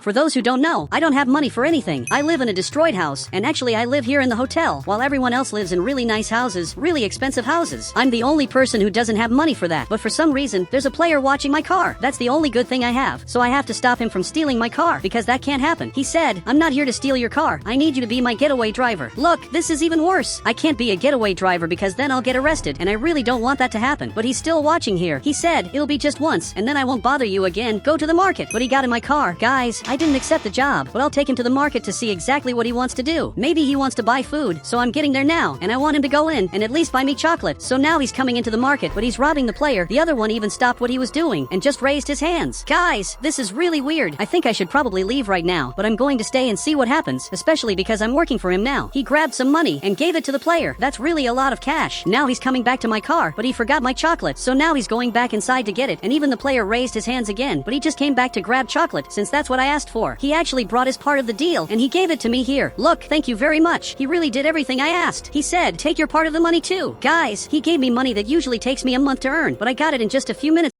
For those who don't know, I don't have money for anything. I live in a destroyed house, and actually I live here in the hotel, while everyone else lives in really nice houses, really expensive houses. I'm the only person who doesn't have money for that, but for some reason, there's a player watching my car. That's the only good thing I have, so I have to stop him from stealing my car, because that can't happen. He said, I'm not here to steal your car. I need you to be my getaway driver. Look, this is even worse. I can't be a getaway driver because then I'll get arrested, and I really don't want that to happen. But he's still watching here. He said, it'll be just once, and then I won't bother you again. Go to the market. But he got in my car. Guys, I didn't accept the job, but I'll take him to the market to see exactly what he wants to do. Maybe he wants to buy food, so I'm getting there now, and I want him to go in and at least buy me chocolate. So now he's coming into the market, but he's robbing the player. The other one even stopped what he was doing and just raised his hands. Guys, this is really weird. I think I should probably leave right now, but I'm going to stay and see what happens, especially because I'm working for him now. He grabbed some money and gave it to the player. That's really a lot of cash. Now he's coming back to my car, but he forgot my chocolate, so now he's going back inside to get it, and even the player raised his hands again, but he just came back to grab chocolate, since that's what I asked for. He actually brought his part of the deal, and he gave it to me here. Look, thank you very much. He really did everything I asked. He said, take your part of the money too. Guys, he gave me money that usually takes me a month to earn, but I got it in just a few minutes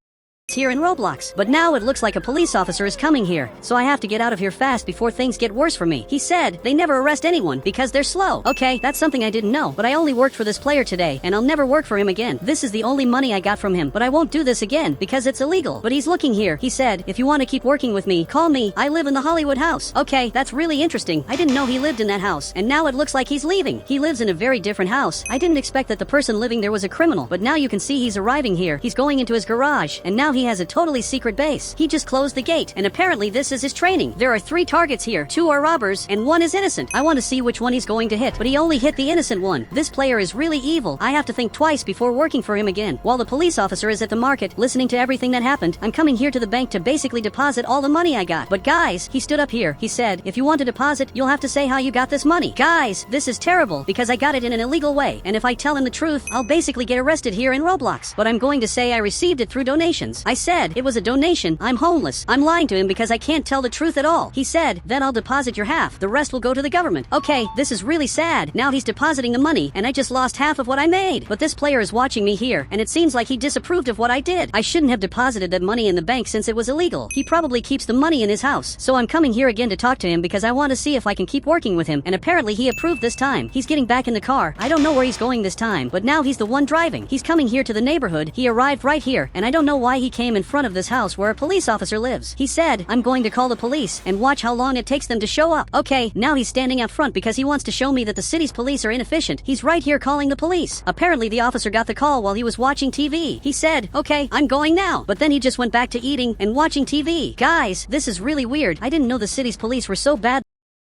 here in Roblox. But now it looks like a police officer is coming here, so I have to get out of here fast before things get worse for me. He said they never arrest anyone because they're slow. Okay, that's something I didn't know, but I only worked for this player today, and I'll never work for him again. This is the only money I got from him, but I won't do this again because it's illegal. But he's looking here. He said, if you want to keep working with me, call me. I live in the Hollywood house. Okay, that's really interesting. I didn't know he lived in that house, and now it looks like he's leaving. He lives in a very different house. I didn't expect that the person living there was a criminal, but now you can see he's arriving here. He's going into his garage, and now he has a totally secret base. He just closed the gate, and apparently this is his training. There are 3 targets here. 2 are robbers, and 1 is innocent. I want to see which one he's going to hit, but he only hit the innocent one. This player is really evil. I have to think twice before working for him again. While the police officer is at the market, listening to everything that happened, I'm coming here to the bank to basically deposit all the money I got. But guys, he stood up here. He said, if you want to deposit, you'll have to say how you got this money. Guys, this is terrible, because I got it in an illegal way, and if I tell him the truth, I'll basically get arrested here in Roblox. But I'm going to say I received it through donations. I said, it was a donation. I'm homeless. I'm lying to him because I can't tell the truth at all. He said, then I'll deposit your half. The rest will go to the government. Okay, this is really sad. Now he's depositing the money, and I just lost half of what I made. But this player is watching me here, and it seems like he disapproved of what I did. I shouldn't have deposited that money in the bank since it was illegal. He probably keeps the money in his house. So I'm coming here again to talk to him because I want to see if I can keep working with him, and apparently he approved this time. He's getting back in the car. I don't know where he's going this time, but now he's the one driving. He's coming here to the neighborhood. He arrived right here, and I don't know why he came in front of this house where a police officer lives. He said, I'm going to call the police and watch how long it takes them to show up. Okay, now he's standing out front because he wants to show me that the city's police are inefficient. He's right here calling the police. Apparently the officer got the call while he was watching TV. He said, okay, I'm going now. But then he just went back to eating and watching TV. Guys, this is really weird. I didn't know the city's police were so bad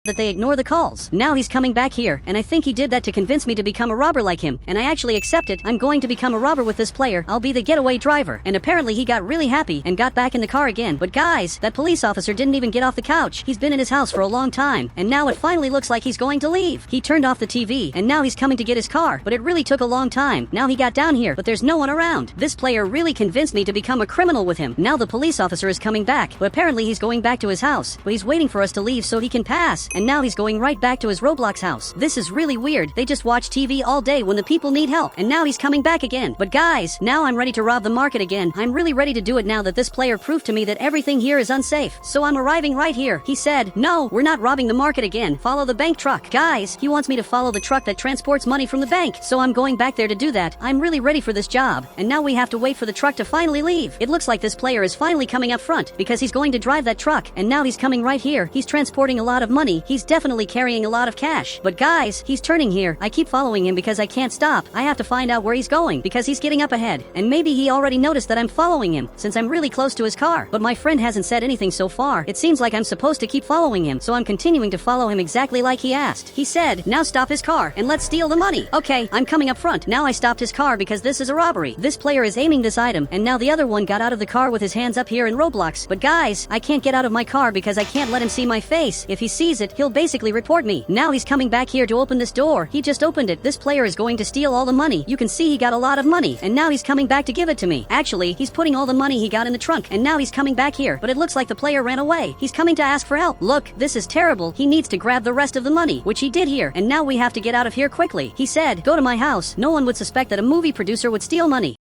that they ignore the calls. Now he's coming back here, and I think he did that to convince me to become a robber like him, and I actually accept it. I'm going to become a robber with this player. I'll be the getaway driver. And apparently he got really happy and got back in the car again. But guys, that police officer didn't even get off the couch. He's been in his house for a long time, and now it finally looks like he's going to leave. He turned off the TV, and now he's coming to get his car, but it really took a long time. Now he got down here, but there's no one around. This player really convinced me to become a criminal with him. Now the police officer is coming back, but apparently he's going back to his house, but he's waiting for us to leave so he can pass, and now he's going right back to his Roblox house. This is really weird. They just watch TV all day when the people need help, and now he's coming back again. But guys, now I'm ready to rob the market again. I'm really ready to do it now that this player proved to me that everything here is unsafe. So I'm arriving right here. He said, no, we're not robbing the market again. Follow the bank truck. Guys, he wants me to follow the truck that transports money from the bank. So I'm going back there to do that. I'm really ready for this job. And now we have to wait for the truck to finally leave. It looks like this player is finally coming up front because he's going to drive that truck. And now he's coming right here. He's transporting a lot of money. He's definitely carrying a lot of cash. But guys, he's turning here. I keep following him because I can't stop. I have to find out where he's going because he's getting up ahead. And maybe he already noticed that I'm following him since I'm really close to his car. But my friend hasn't said anything so far. It seems like I'm supposed to keep following him, so I'm continuing to follow him exactly like he asked. He said, now stop his car and let's steal the money. Okay, I'm coming up front. Now I stopped his car because this is a robbery. This player is aiming this item, and now the other one got out of the car with his hands up here in Roblox. But guys, I can't get out of my car because I can't let him see my face. If he sees it, he'll basically report me. Now he's coming back here to open this door. He just opened it. This player is going to steal all the money. You can see he got a lot of money, and now he's coming back to give it to me. Actually, he's putting all the money he got in the trunk, and now he's coming back here. But it looks like the player ran away. He's coming to ask for help. Look, this is terrible. He needs to grab the rest of the money, which he did here, and now we have to get out of here quickly. He said, go to my house. No one would suspect that a movie producer would steal money.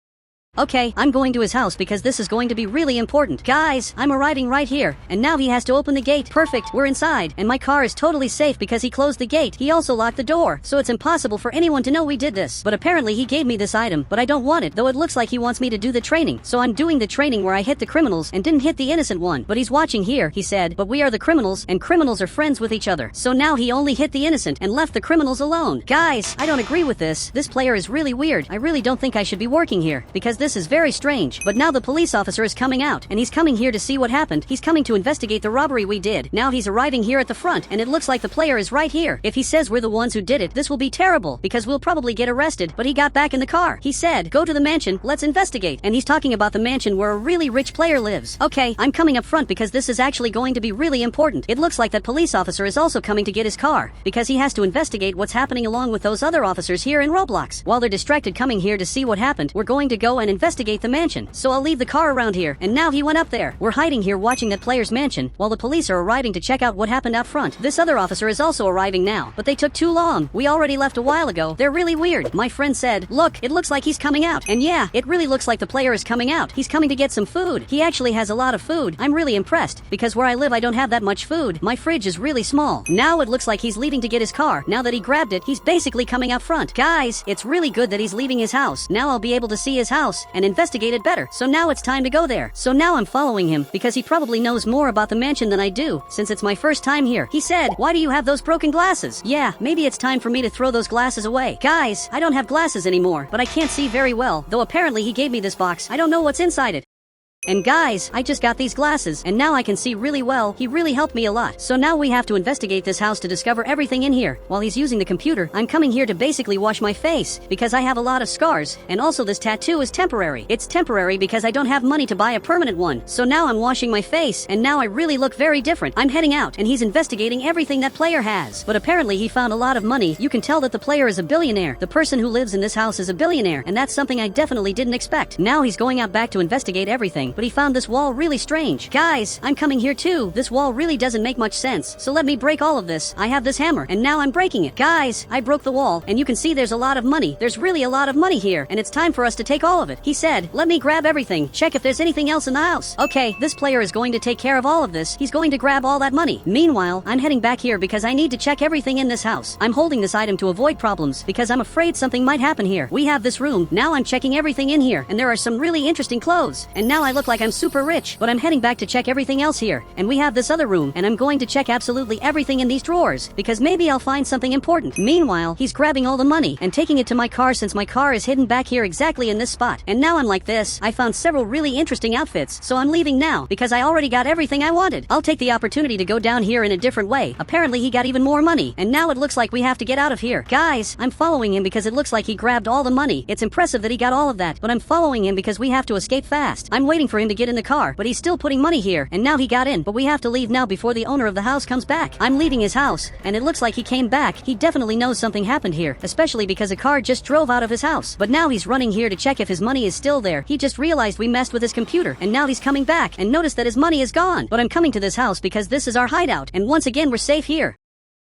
Okay, I'm going to his house because this is going to be really important. Guys, I'm arriving right here, and now he has to open the gate. Perfect, we're inside, and my car is totally safe because he closed the gate. He also locked the door, so it's impossible for anyone to know we did this. But apparently he gave me this item, but I don't want it, though it looks like he wants me to do the training. So I'm doing the training where I hit the criminals and didn't hit the innocent one. But he's watching here, he said, but we are the criminals, and criminals are friends with each other. So now he only hit the innocent and left the criminals alone. Guys, I don't agree with this. This player is really weird. I really don't think I should be working here, because this is very strange. But now the police officer is coming out, and he's coming here to see what happened. He's coming to investigate the robbery we did. Now he's arriving here at the front, and it looks like the player is right here. If he says we're the ones who did it, this will be terrible, because we'll probably get arrested. But he got back in the car. He said, go to the mansion, let's investigate. And he's talking about the mansion where a really rich player lives. Okay, I'm coming up front because this is actually going to be really important. It looks like that police officer is also coming to get his car, because he has to investigate what's happening along with those other officers here in Roblox. While they're distracted coming here to see what happened, we're going to go and investigate the mansion. So I'll leave the car around here, and now he went up there. We're hiding here watching that player's mansion, while the police are arriving to check out what happened out front. This other officer is also arriving now, but they took too long. We already left a while ago. They're really weird. My friend said, look, it looks like he's coming out. And yeah, it really looks like the player is coming out. He's coming to get some food. He actually has a lot of food. I'm really impressed, because where I live I don't have that much food. My fridge is really small. Now it looks like he's leaving to get his car. Now that he grabbed it, he's basically coming out front. Guys, it's really good that he's leaving his house. Now I'll be able to see his house and investigate it better. So now it's time to go there. So now I'm following him, because he probably knows more about the mansion than I do, since it's my first time here. He said, why do you have those broken glasses? Yeah, maybe it's time for me to throw those glasses away. Guys, I don't have glasses anymore, but I can't see very well, though apparently he gave me this box. I don't know what's inside it. And guys, I just got these glasses, and now I can see really well. He really helped me a lot. So now we have to investigate this house to discover everything in here. While he's using the computer, I'm coming here to basically wash my face, because I have a lot of scars, and also this tattoo is temporary. It's temporary because I don't have money to buy a permanent one. So now I'm washing my face, and now I really look very different. I'm heading out, and he's investigating everything that player has. But apparently he found a lot of money. You can tell that the player is a billionaire. The person who lives in this house is a billionaire, and that's something I definitely didn't expect. Now he's going out back to investigate everything, but he found this wall really strange. Guys, I'm coming here too. This wall really doesn't make much sense, so let me break all of this. I have this hammer, and now I'm breaking it. Guys, I broke the wall, and you can see there's a lot of money. There's really a lot of money here, and it's time for us to take all of it. He said, let me grab everything. Check if there's anything else in the house. Okay, this player is going to take care of all of this. He's going to grab all that money. Meanwhile, I'm heading back here because I need to check everything in this house. I'm holding this item to avoid problems, because I'm afraid something might happen here. We have this room. Now I'm checking everything in here, and there are some really interesting clothes. And now I look like I'm super rich, but I'm heading back to check everything else here. And we have this other room, and I'm going to check absolutely everything in these drawers, because maybe I'll find something important. Meanwhile, he's grabbing all the money and taking it to my car, since my car is hidden back here exactly in this spot. And now I'm like this. I found several really interesting outfits, so I'm leaving now, because I already got everything I wanted. I'll take the opportunity to go down here in a different way. Apparently he got even more money, and now it looks like we have to get out of here. Guys, I'm following him because it looks like he grabbed all the money. It's impressive that he got all of that, but I'm following him because we have to escape fast. I'm waiting for him to get in the car, but he's still putting money here, and now he got in, but we have to leave now before the owner of the house comes back. I'm leaving his house, and it looks like he came back. He definitely knows something happened here, especially because a car just drove out of his house. But now he's running here to check if his money is still there. He just realized we messed with his computer, and now he's coming back and noticed that his money is gone. But I'm coming to this house because this is our hideout, and once again we're safe here.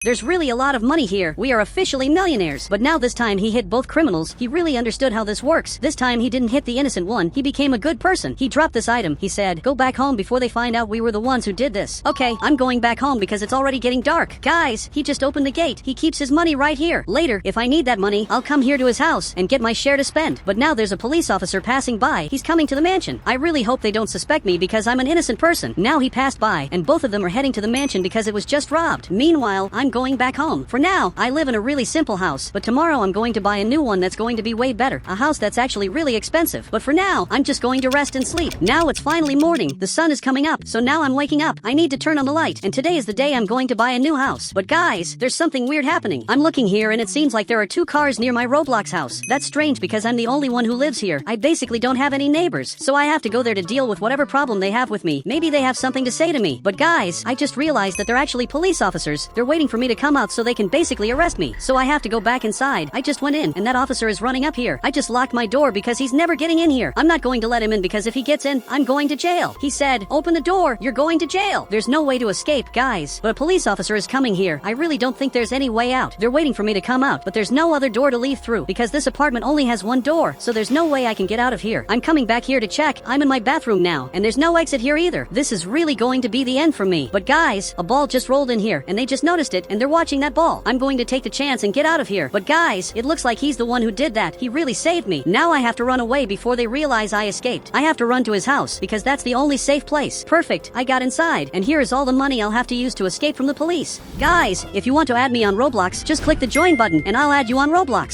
There's really a lot of money here. We are officially millionaires. But now this time he hit both criminals. He really understood how this works. This time he didn't hit the innocent one. He became a good person. He dropped this item. He said, go back home before they find out we were the ones who did this. Okay, I'm going back home because it's already getting dark. Guys, he just opened the gate. He keeps his money right here. Later, if I need that money, I'll come here to his house and get my share to spend. But now there's a police officer passing by. He's coming to the mansion. I really hope they don't suspect me because I'm an innocent person. Now he passed by, and both of them are heading to the mansion because it was just robbed. Meanwhile, I'm going back home. For now, I live in a really simple house, but tomorrow I'm going to buy a new one that's going to be way better. A house that's actually really expensive. But for now, I'm just going to rest and sleep. Now it's finally morning. The sun is coming up, so now I'm waking up. I need to turn on the light, and today is the day I'm going to buy a new house. But guys, there's something weird happening. I'm looking here and it seems like there are 2 cars near my Roblox house. That's strange because I'm the only one who lives here. I basically don't have any neighbors, so I have to go there to deal with whatever problem they have with me. Maybe they have something to say to me. But guys, I just realized that they're actually police officers. They're waiting for for me to come out so they can basically arrest me. So I have to go back inside. I just went in, and that officer is running up here. I just locked my door because he's never getting in here. I'm not going to let him in because if he gets in, I'm going to jail. He said, open the door, you're going to jail. There's no way to escape, guys. But a police officer is coming here. I really don't think there's any way out. They're waiting for me to come out, but there's no other door to leave through because this apartment only has one door, so there's no way I can get out of here. I'm coming back here to check. I'm in my bathroom now, and there's no exit here either. This is really going to be the end for me. But guys, a ball just rolled in here, and they just noticed it, and they're watching that ball. I'm going to take the chance and get out of here. But guys, it looks like he's the one who did that. He really saved me. Now I have to run away before they realize I escaped. I have to run to his house because that's the only safe place. Perfect. I got inside, and here is all the money I'll have to use to escape from the police. Guys, if you want to add me on Roblox, just click the join button, and I'll add you on Roblox.